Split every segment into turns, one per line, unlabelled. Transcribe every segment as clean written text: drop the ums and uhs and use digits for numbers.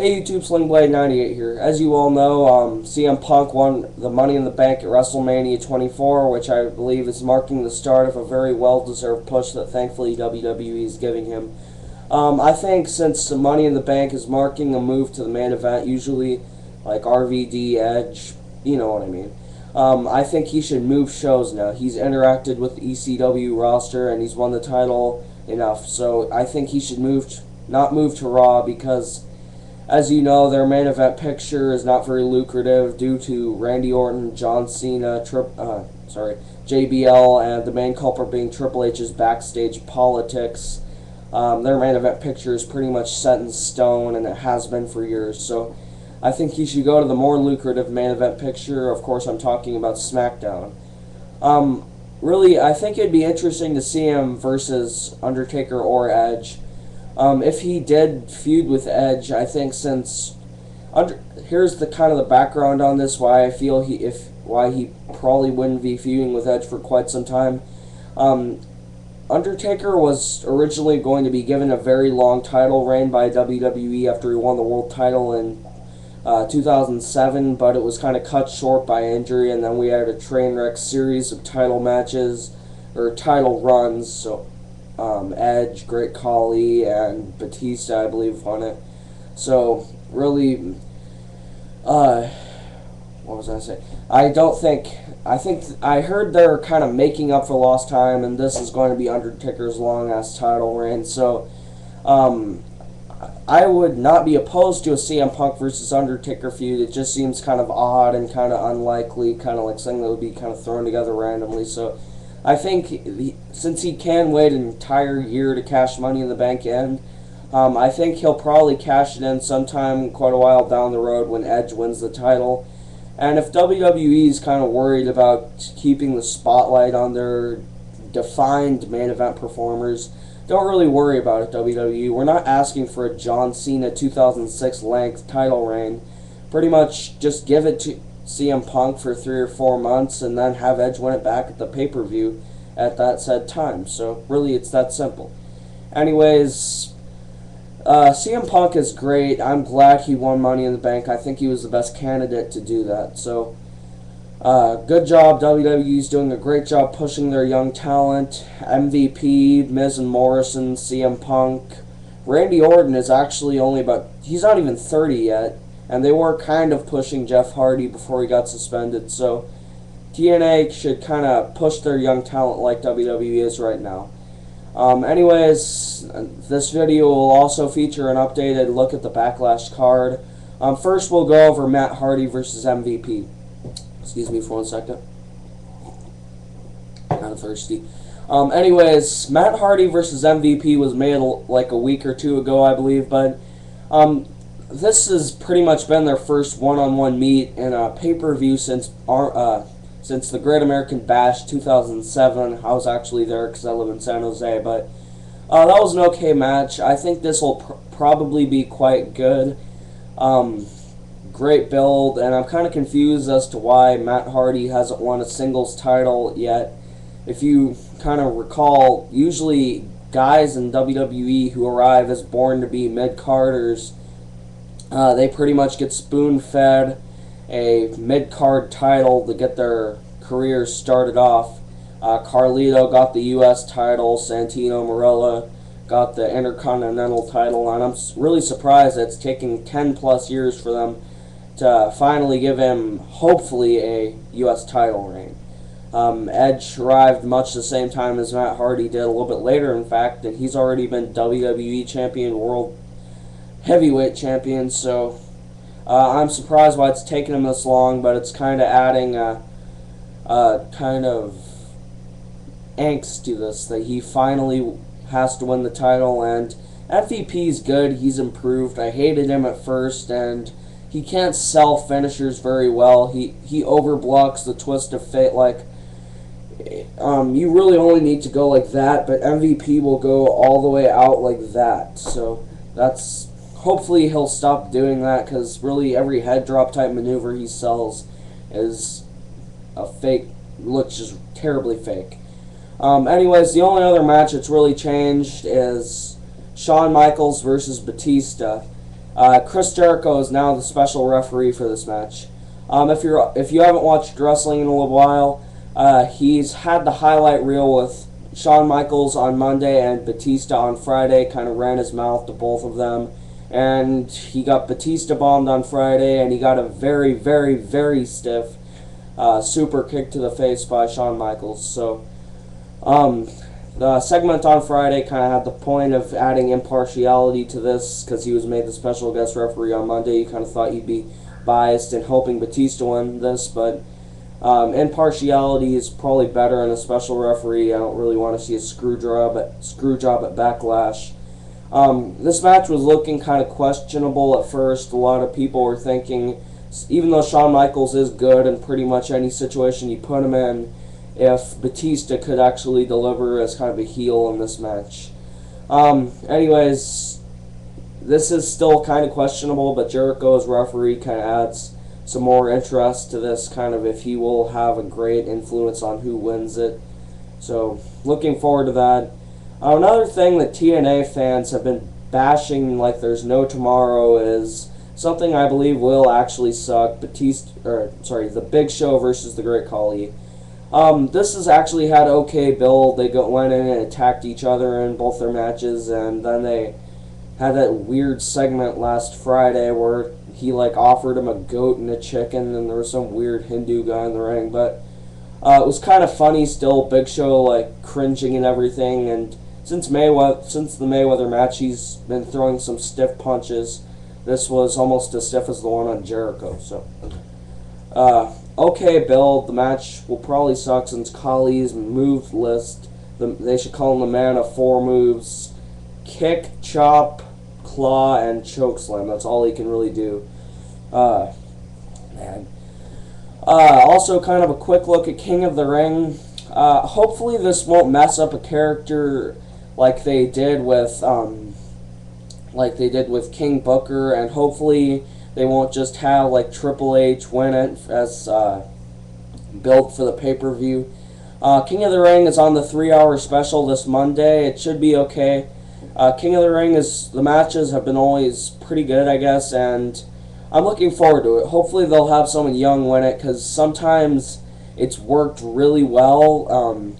Hey YouTube, SlingBlade98 here. As you all know, CM Punk won the Money in the Bank at WrestleMania 24, which I believe is marking the start of a very well-deserved push that thankfully WWE is giving him. I think since the Money in the Bank is marking a move to the main event, usually like RVD, Edge, you know what I mean. I think he should move shows now. He's interacted with the ECW roster and he's won the title enough. So I think he should not move to Raw because, as you know, their main event picture is not very lucrative due to Randy Orton, John Cena, JBL, and the main culprit being Triple H's backstage politics. Their main event picture is pretty much set in stone, and it has been for years. So I think he should go to the more lucrative main event picture. Of course, I'm talking about SmackDown. Really, I think it'd be interesting to see him versus Undertaker or Edge. If he did feud with Edge, I think here's the kind of the background on this, why I feel why he probably wouldn't be feuding with Edge for quite some time. Undertaker was originally going to be given a very long title reign by WWE after he won the world title in 2007, but it was kind of cut short by injury, and then we had a train wreck series of title matches, or title runs, so Edge, Great Khali, and Batista, I believe, won it. So, really, what was I saying? I heard they're kind of making up for lost time, and this is going to be Undertaker's long-ass title reign, so, I would not be opposed to a CM Punk versus Undertaker feud. It just seems kind of odd and kind of unlikely, kind of like something that would be kind of thrown together randomly, so I think since he can wait an entire year to cash Money in the Bank in, I think he'll probably cash it in sometime quite a while down the road when Edge wins the title. And if WWE is kind of worried about keeping the spotlight on their defined main event performers, don't really worry about it, WWE. We're not asking for a John Cena 2006 length title reign. Pretty much just give it to CM Punk for 3 or 4 months and then have Edge win it back at the pay-per-view at that said time. So really, it's that simple. Anyways, CM Punk is great. I'm glad he won Money in the Bank. I think he was the best candidate to do that. So good job. WWE's doing a great job pushing their young talent. MVP, Miz and Morrison, CM Punk. Randy Orton is actually he's not even 30 yet. And they were kind of pushing Jeff Hardy before he got suspended. So TNA should kind of push their young talent like WWE is right now. Anyways, this video will also feature an updated look at the Backlash card. First, we'll go over Matt Hardy versus MVP. Excuse me for 1 second. Kind of thirsty. Anyways, Matt Hardy versus MVP was made like a week or two ago, I believe, but this has pretty much been their first one-on-one meet in a pay-per-view since the Great American Bash 2007. I was actually there because I live in San Jose, but that was an okay match. I think this will probably be quite good. Great build, and I'm kind of confused as to why Matt Hardy hasn't won a singles title yet. If you kind of recall, usually guys in WWE who arrive as born to be mid-carders, they pretty much get spoon-fed a mid-card title to get their careers started off. Carlito got the U.S. title, Santino Marella got the Intercontinental title, and I'm really surprised that it's taking 10-plus years for them to finally give him, hopefully, a U.S. title reign. Edge arrived much the same time as Matt Hardy did, a little bit later, in fact, and he's already been WWE Champion, World Heavyweight Champion, so I'm surprised why it's taken him this long, but it's kind of adding a kind of angst to this, that he finally has to win the title, and MVP's good, he's improved. I hated him at first, and he can't sell finishers very well. He overblocks the twist of fate, like, you really only need to go like that, but MVP will go all the way out like that, so that's... Hopefully he'll stop doing that, because really every head drop type maneuver he sells is a fake, looks just terribly fake. Anyways, the only other match that's really changed is Shawn Michaels versus Batista. Chris Jericho is now the special referee for this match. If you haven't watched wrestling in a little while, he's had the highlight reel with Shawn Michaels on Monday and Batista on Friday. Kind of ran his mouth to both of them, and he got Batista bombed on Friday, and he got a very, very, very stiff super kick to the face by Shawn Michaels. So, the segment on Friday kind of had the point of adding impartiality to this because he was made the special guest referee on Monday. You kind of thought he'd be biased and hoping Batista win this, but impartiality is probably better in a special referee. I don't really want to see a screw job at Backlash. This match was looking kind of questionable at first. A lot of people were thinking, even though Shawn Michaels is good in pretty much any situation you put him in, if Batista could actually deliver as kind of a heel in this match. Anyways, this is still kind of questionable, but Jericho as referee kind of adds some more interest to this, kind of if he will have a great influence on who wins it. So, looking forward to that. Another thing that TNA fans have been bashing like there's no tomorrow is something I believe will actually suck. The Big Show versus the Great Khali. This has actually had okay build. They went in and attacked each other in both their matches, and then they had that weird segment last Friday where he offered him a goat and a chicken, and there was some weird Hindu guy in the ring. But it was kind of funny still. Big Show cringing and everything, and since the Mayweather match, he's been throwing some stiff punches. This was almost as stiff as the one on Jericho. So, okay build. The match will probably suck since Khali's move list. They should call him the man of four moves: kick, chop, claw, and chokeslam. That's all he can really do. Man. Also, kind of a quick look at King of the Ring. Hopefully, this won't mess up a character like they did with King Booker, and hopefully they won't just have Triple H win it as built for the pay-per-view. King of the Ring is on the 3-hour special this Monday. It should be okay. King of the Ring the matches have been always pretty good, I guess, and I'm looking forward to it. Hopefully they'll have someone young win it, because sometimes it's worked really well.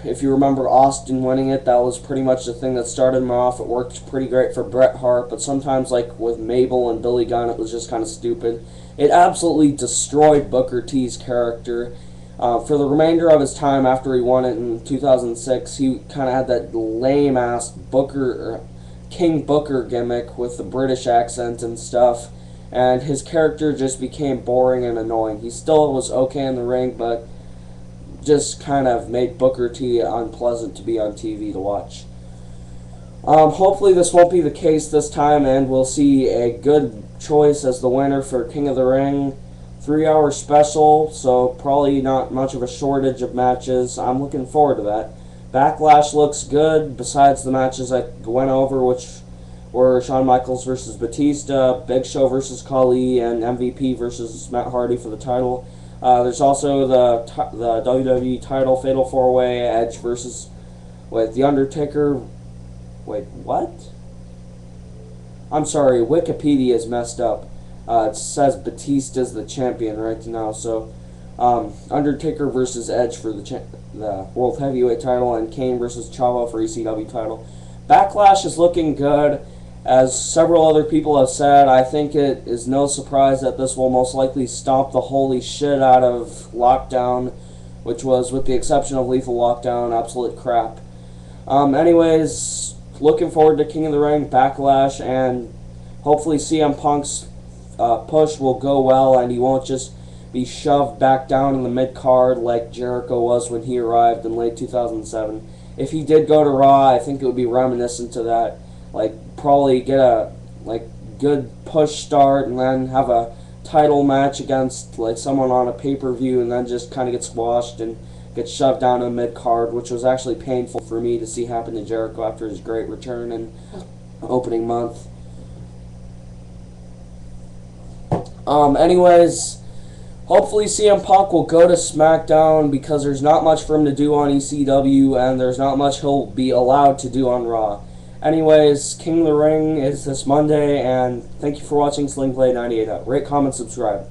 If you remember Austin winning it, that was pretty much the thing that started him off. It worked pretty great for Bret Hart, but sometimes with Mabel and Billy Gunn, it was just kind of stupid. It absolutely destroyed Booker T's character. For the remainder of his time after he won it in 2006, he kind of had that lame-ass King Booker gimmick with the British accent and stuff, and his character just became boring and annoying. He still was okay in the ring, but just kind of made Booker T unpleasant to be on TV to watch. Hopefully this won't be the case this time, and we'll see a good choice as the winner for King of the Ring. 3-hour special, so probably not much of a shortage of matches. I'm looking forward to that. Backlash looks good, besides the matches I went over, which were Shawn Michaels versus Batista, Big Show versus Khali, and MVP versus Matt Hardy for the title. There's also the WWE title Fatal 4-Way, Edge versus The Undertaker. Wait, what? I'm sorry, Wikipedia is messed up. It says Batista's the champion right now, so Undertaker versus Edge for the World Heavyweight title, and Kane versus Chavo for ECW title. Backlash is looking good. As several other people have said, I think it is no surprise that this will most likely stomp the holy shit out of Lockdown, which was, with the exception of Lethal Lockdown, absolute crap. Anyways, looking forward to King of the Ring, Backlash, and hopefully CM Punk's push will go well and he won't just be shoved back down in the mid-card like Jericho was when he arrived in late 2007. If he did go to Raw, I think it would be reminiscent to that. Probably get a good push start and then have a title match against someone on a pay-per-view and then just kind of get squashed and get shoved down in the mid-card, which was actually painful for me to see happen to Jericho after his great return in opening month. Anyways, hopefully CM Punk will go to SmackDown because there's not much for him to do on ECW and there's not much he'll be allowed to do on Raw. Anyways, King of the Ring is this Monday, and thank you for watching Slingblade 98. Rate, comment, subscribe.